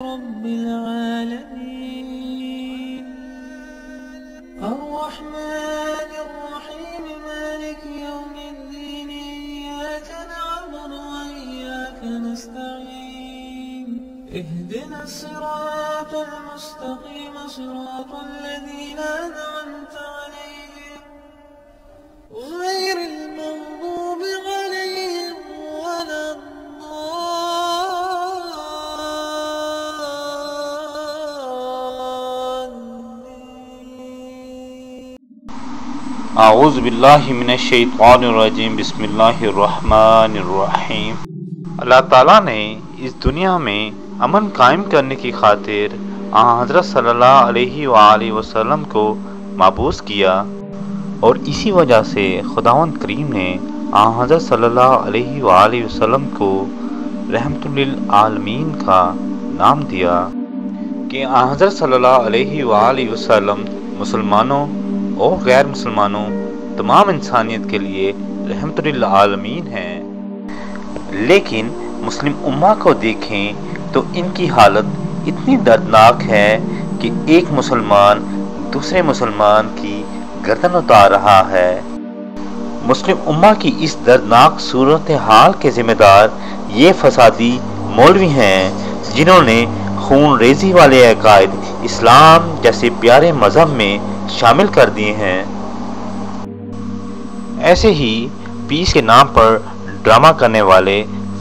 رب العالمين الرحمن الرحيم مالك يوم الدين إياك نعبد وإياك نستعين اهدنا الصراط المستقيم صراط الذين أنعمت عليهم غير المغضوب عليهم ولا اعوذ باللہ من الشیطان الرجیم بسم اللہ الرحمن الرحیم۔ اللہ تعالیٰ نے اس دنیا میں امن قائم کرنے کی خاطر حضرت صلی اللہ علیہ وآلہ وسلم کو مبعوث کیا، اور اسی وجہ سے خداوند کریم نے حضرت صلی اللہ علیہ وآلہ وسلم کو رحمت للعالمین کا نام دیا کہ حضرت صلی اللہ علیہ وآلہ وسلم مسلمانوں اور غیر مسلمانوں تمام انسانیت کے لیے رحمت للعالمین ہیں۔ لیکن مسلم امہ کو دیکھیں تو ان کی حالت اتنی دردناک ہے کہ ایک مسلمان دوسرے مسلمان کی گردن اتار رہا ہے۔ مسلم امہ کی اس دردناک صورتحال کے ذمہ دار یہ فسادی مولوی ہیں جنہوں نے خون ریزی والے عقائد اسلام جیسے پیارے مذہب میں شامل کر دیے ہیں۔ ایسے ہی پیس کے نام پر ڈرامہ کرنے والے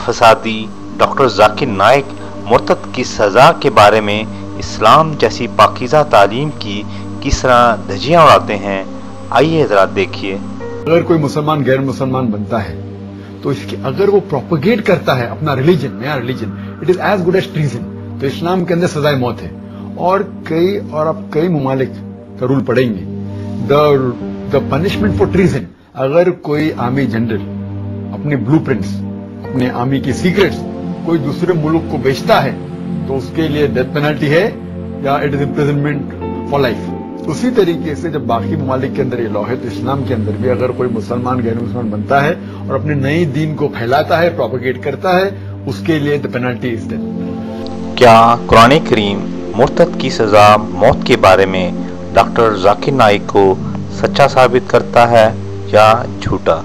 فسادی ڈاکٹر ذاکر نائک مرتد کی سزا کے بارے میں اسلام جیسی پاکیزہ تعلیم کی کس طرح دھجیاں اڑاتے ہیں، آئیے حضرات دیکھیے۔ اگر کوئی مسلمان غیر مسلمان بنتا ہے تو اس کی اگر وہ پروپیگیٹ کرتا ہے اپنا ریلیجن، نیا religion, it is as good as treason, تو اسلام کے اندر سزائے موت ہے۔ اور اب کئی ممالک کا رول پڑھیں گے، دا پنشمنٹ فار ٹریزن، اگر کوئی آرمی جنرل اپنے بلو پرنٹس، اپنے آرمی کی سیکرٹس کوئی دوسرے ملک کو بیچتا ہے تو اس کے لیے ڈیتھ پینلٹی ہے یا it is imprisonment for life. اسی طریقے سے جب باقی ممالک کے اندر یہ لا ہے تو اسلام کے اندر بھی اگر کوئی مسلمان غیر مسلمان بنتا ہے اور اپنے نئے دین کو پھیلاتا ہے، پروپیگیٹ کرتا ہے، اس کے لیے دا پینلٹی از ڈیتھ۔ کیا قرآن کریم مرتد کی سزا موت کے بارے میں ڈاکٹر ذاکر نائک کو سچا ثابت کرتا ہے یا جھوٹا؟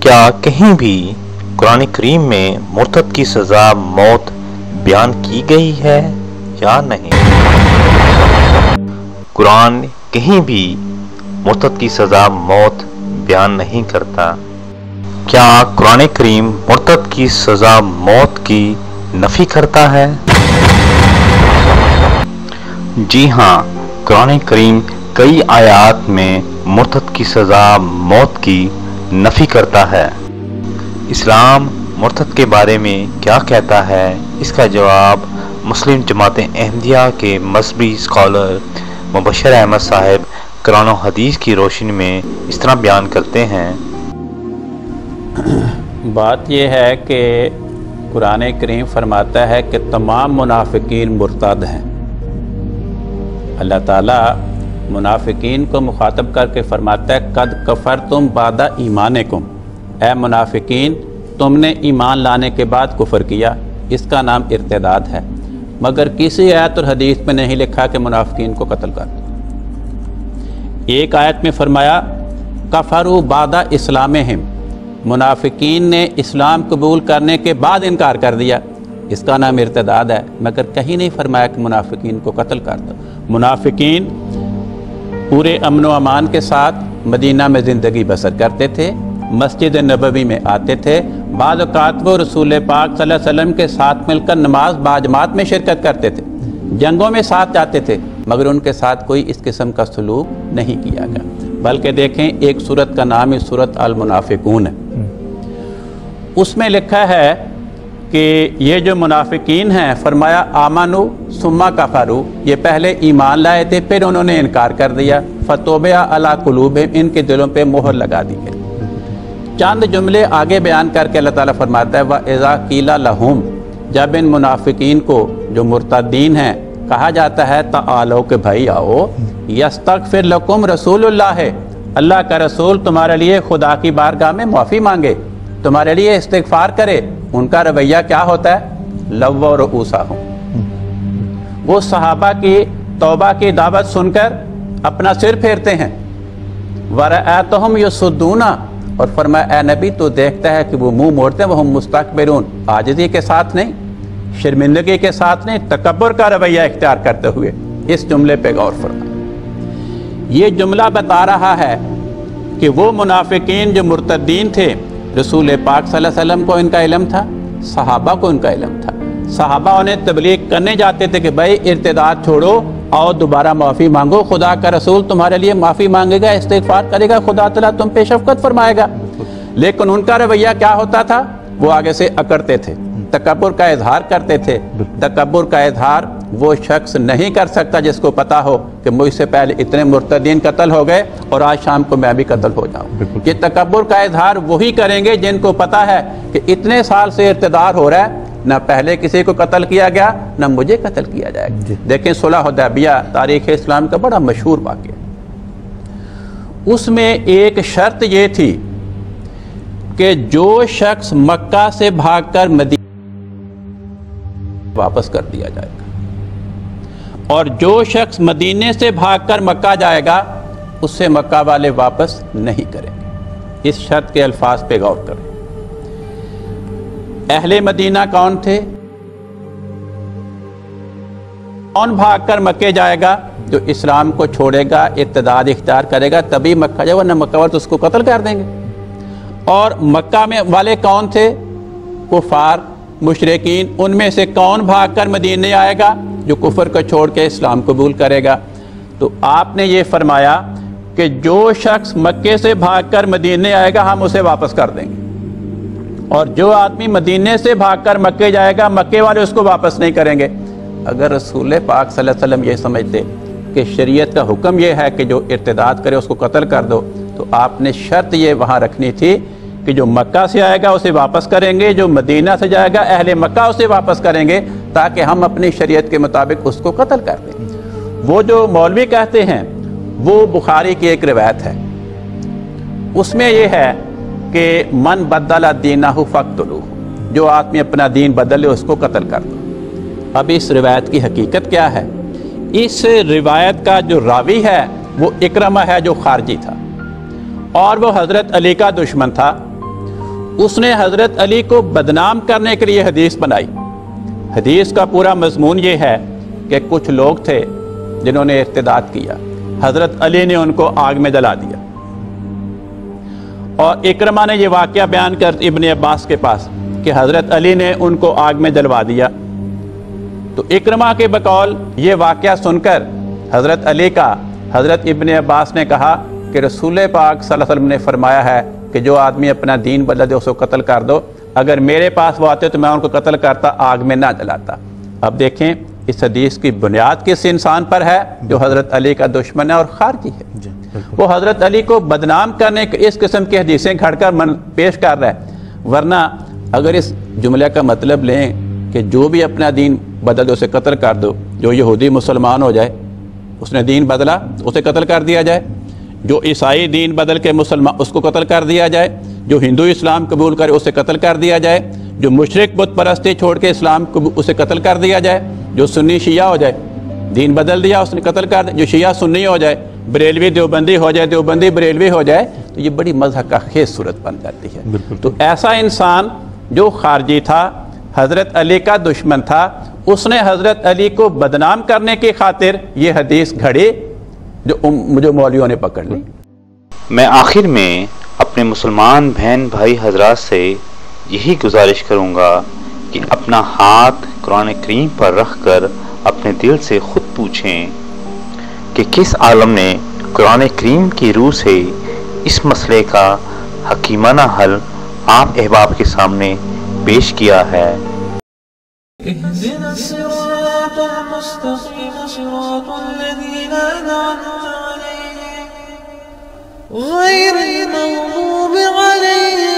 کیا کہیں بھی قرآن کریم میں مرتد کی سزا موت بیان کی گئی ہے یا نہیں؟ قرآن کہیں بھی مرتد کی سزا موت بیان نہیں کرتا۔ کیا قرآن کریم مرتد کی سزا موت کی نفی کرتا ہے؟ جی ہاں، قرآن کریم کئی آیات میں مرتد کی سزا موت کی نفی کرتا ہے۔ اسلام مرتد کے بارے میں کیا کہتا ہے؟ اس کا جواب مسلم جماعت احمدیہ کے مذہبی اسکالر مبشر احمد صاحب قرآن و حدیث کی روشنی میں اس طرح بیان کرتے ہیں۔ بات یہ ہے کہ قرآن کریم فرماتا ہے کہ تمام منافقین مرتد ہیں۔ اللہ تعالیٰ منافقین کو مخاطب کر کے فرماتا ہے قد کفرتم بعد ایمانکم، اے منافقین تم نے ایمان لانے کے بعد کفر کیا، اس کا نام ارتداد ہے۔ مگر کسی آیت اور حدیث میں نہیں لکھا کہ منافقین کو قتل کر دو۔ ایک آیت میں فرمایا کفروا بعد اسلامہم، منافقین نے اسلام قبول کرنے کے بعد انکار کر دیا، اس کا نام ارتداد ہے۔ مگر کہیں نہیں فرمایا کہ منافقین کو قتل کر دو۔ منافقین پورے امن و امان کے ساتھ مدینہ میں زندگی بسر کرتے تھے، مسجد نبوی میں آتے تھے، بعض اوقات وہ رسول پاک صلی اللہ علیہ وسلم کے ساتھ مل کر نماز باجماعت میں شرکت کرتے تھے، جنگوں میں ساتھ جاتے تھے، مگر ان کے ساتھ کوئی اس قسم کا سلوک نہیں کیا گیا۔ بلکہ دیکھیں ایک سورت کا نام ہے سورت المنافقون ہے، اس میں لکھا ہے کہ یہ جو منافقین ہیں فرمایا آمنو ثم کفروا، یہ پہلے ایمان لائے تھے پھر انہوں نے انکار کر دیا، فطبع علی قلوبہم، ان کے دلوں پہ مہر لگا دی گئی۔ چند جملے آگے بیان کر کے اللہ تعالیٰ فرماتا ہے وَإِذَا قِيلَ لَهُمْ، جب ان منافقین کو جو مرتدین ہیں کہا جاتا ہے تعالو کہ بھائی آؤ، یستغفر لکم رسول اللہ، اللہ کا رسول تمہارے لیے خدا کی بارگاہ میں معافی مانگے، تمہارے لیے استغفار کرے، ان کا رویہ کیا ہوتا ہے؟ لو رؤوسہم، وہ صحابہ کی तौबा की दावत सुनकर अपना सिर फेरते हैं। वरअतहुम यसुद्दूना, और फरमाया ए नबी तो देखता है कि वो मुंह मोड़ते हैं, वो हम मुस्तकबिरून, आजिज़ी के साथ नहीं, शर्मिंदगी के साथ नहीं, तकब्बुर का रवैया इख्तियार करते हुए। इस जुमले पे गौर फरमाएं। ये जुमला बता रहा है कि वो मुनाफिकीन जो मुर्तदीन थे, रसूल पाक सल्लल्लाहु अलैहि वसल्लम को इनका इल्म था, सहाबा को इनका इल्म था। सहाबा उन्हें तबलीग करने जाते थे कि भाई इर्तिदाद छोड़ो, आओ दोबारा माफ़ी मांगो, खुदा का रसूल तुम्हारे लिए माफ़ी मांगेगा, इस्तिग़फ़ार करेगा, खुदा तआला तुम पे शफ़क़त फरमाएगा। लेकिन उनका रवैया क्या होता था? वो आगे से अकड़ते थे, तकब्बुर का इजहार करते थे। तकब्बुर का इजहार वो शख्स नहीं कर सकता जिसको पता हो कि मुझसे पहले इतने मुर्तदीन कत्ल हो गए और आज शाम को मैं भी कत्ल हो जाऊँ। ये तकब्बुर का इजहार वही करेंगे जिनको पता है कि इतने साल से इर्तिदार हो रहा है, ना पहले किसी को कत्ल किया गया, ना मुझे कत्ल किया जाएगा। देखें सुलह हुदैबिया तारीख़ इस्लाम का बड़ा मशहूर वाक़या, उसमें एक शर्त ये थी कि जो शख्स मक्का से भागकर मदीना वापस कर दिया जाएगा, और जो शख्स मदीने से भागकर मक्का जाएगा उससे मक्का वाले वापस नहीं करेंगे। इस शर्त के अल्फाज पे गौर करें। अहले मदीना कौन थे? कौन भागकर मक्के जाएगा? जो इस्लाम को छोड़ेगा, इर्तिदाद इख्तियार करेगा, तभी मक्का जाएगा, वरना मक्का वाले तो उसको कत्ल कर देंगे। और मक्का में वाले कौन थे? कुफार, मुशरिकीन। उनमें से कौन भागकर मदीने आएगा? जो कुफर को छोड़ के इस्लाम कबूल करेगा। तो आपने ये फरमाया कि जो शख्स मक्के से भागकर मदीने आएगा हम उसे वापस कर देंगे, और जो आदमी मदीने से भागकर मक्के जाएगा मक्के वाले उसको वापस नहीं करेंगे। अगर रसूल पाक सल्लल्लाहु अलैहि वसल्लम ये समझते कि शरीयत का हुक्म ये है कि जो इर्तिदाद करे उसको कत्ल कर दो, तो आपने शर्त ये वहाँ रखनी थी कि जो मक्का से आएगा उसे वापस करेंगे, जो मदीना से जाएगा अहले मक्का उसे वापस करेंगे, ताकि हम अपनी शरीयत के मुताबिक उसको कत्ल कर दें। वो जो मौलवी कहते हैं वो बुखारी की एक रिवायत है, उसमें ये है कि मन बदला दीनहु फक्तुलूहु, जो आदमी अपना दीन बदले उसको कत्ल कर दो। अब इस रिवायत की हकीकत क्या है? इस रिवायत का जो रावी है वो इकरमा है जो खारजी था, और वो हज़रत अली का दुश्मन था। उसने हज़रत अली को बदनाम करने के लिए हदीस बनाई। हदीस का पूरा मजमून ये है कि कुछ लोग थे जिन्होंने इर्तिदाद किया, हज़रत अली ने उनको आग में जला दिया। और इकरमा ने यह वाक़या बयान कर इब्ने अब्बास के पास कि हज़रत अली ने उनको आग में जलवा दिया। तो इकरमा के बकौल ये वाक़या सुनकर हज़रत अली का हज़रत इब्ने अब्बास ने कहा कि रसूल पाक सल्लल्लाहु अलैहि वसल्लम ने फरमाया है कि जो आदमी अपना दीन बदल दे उसको कत्ल कर दो। अगर मेरे पास वो आते तो मैं उनको कत्ल करता, आग में ना जलाता। अब देखें इस हदीस की बुनियाद किस इंसान पर है? जो हज़रत अली का दुश्मन है और खारजी है। वो हज़रत अली को बदनाम करने के इस किस्म की हदीसें घड़कर मन पेश कर रहा है। वरना अगर इस जुमले का मतलब लें कि जो भी अपना दीन बदल दे उसे कत्ल कर दो, जो यहूदी मुसलमान हो जाए उसने दीन बदला उसे कत्ल कर दिया जाए, जो ईसाई दीन बदल के मुसलमान उसको कत्ल कर दिया जाए, जो हिंदू इस्लाम कबूल करे उसे कत्ल कर दिया जाए, जो मुशरिक बुत परस्ती छोड़ के इस्लाम को उसे कत्ल कर दिया जाए, जो सुन्नी शिया हो जाए दीन बदल दिया उसने कत्ल कर दिया, जो शिया सुन्नी हो जाए, बरेलवी देवबंदी हो जाए, देवबंदी बरेलवी हो जाए, तो ये बड़ी मज़हब का खेज सूरत बन जाती है। तो ऐसा इंसान जो खारजी था, हज़रत अली का दुश्मन था, उसने हज़रत अली को बदनाम करने की खातिर ये हदीस घड़ी जो मौलवियों ने पकड़ ली। मैं आखिर में अपने मुसलमान बहन भाई हजरात से यही गुजारिश करूँगा कि अपना हाथ कुरान करीम पर रख कर अपने दिल से खुद पूछें कि किस आलम ने कुरान करीम की रूह से इस मसले का हकीमाना हल आप अहबाब के सामने पेश किया है। غير المغضوب عليهم